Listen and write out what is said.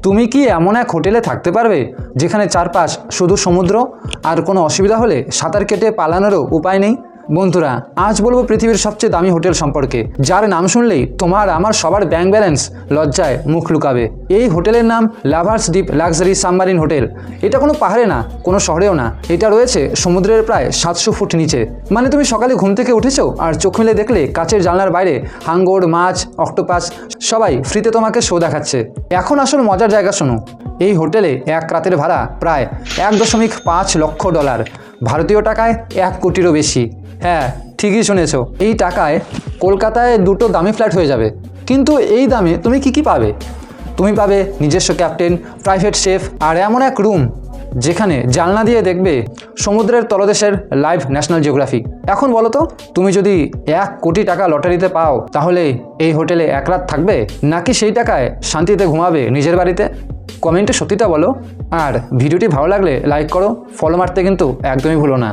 তুমি কি এমন এক হোটেলে থাকতে পারবে যেখানে চারপাশ শুধু সমুদ্র আর কোনো অসুবিধা হলে সাঁতার কেটে পালানোরও উপায় নেই? বন্ধুরা, আজ বলবো পৃথিবীর সবচেয়ে দামি হোটেল সম্পর্কে, যার নাম শুনলেই তোমার আমার সবার ব্যাংক ব্যালেন্স লজ্জায় মুখ লুকাবে। এই হোটেলের নাম lovers deep luxury submarine hotel. এটা কোনো পাহাড়ে না, কোনো শহরেও না, এটা রয়েছে সমুদ্রের প্রায় 700 ফুট নিচে। মানে তুমি সকালে ঘুম থেকে উঠেছো আর চোখ মেলে দেখলে কাচের জানলার বাইরে হাঙ্গর, মাছ, অক্টোপাস সবাই ফ্রিতে তোমাকে শো দেখাচ্ছে। এখন আসল মজার জায়গা শোনো। এই হোটেলে এক রাতের ভাড়া প্রায় $1.5 লক্ষ, ভারতীয় টাকায় 1 কোটিরও বেশি। হ্যাঁ, ঠিকই শুনেছো, এই টাকায় কলকাতায় 2টো দামি ফ্ল্যাট হয়ে যাবে। কিন্তু এই দামে তুমি কি পাবে? তুমি পাবে নিজস্ব ক্যাপ্টেন, প্রাইভেট শেফ আর এমন এক রুম যেখানে জানলা দিয়ে দেখবে সমুদ্রের তলদেশের লাইভ ন্যাশনাল জিওগ্রাফি। এখন বলো তো, তুমি যদি 1 কোটি টাকা লটারিতে পাও তাহলে এই হোটেলে 1 রাত থাকবে, নাকি সেই টাকায় শান্তিতে ঘুমাবে নিজের বাড়িতে? কমেন্টে সত্যিটা বলো। আর ভিডিওটি ভালো লাগলে লাইক করো, ফলো মারতে কিন্তু একদমই ভুলো না।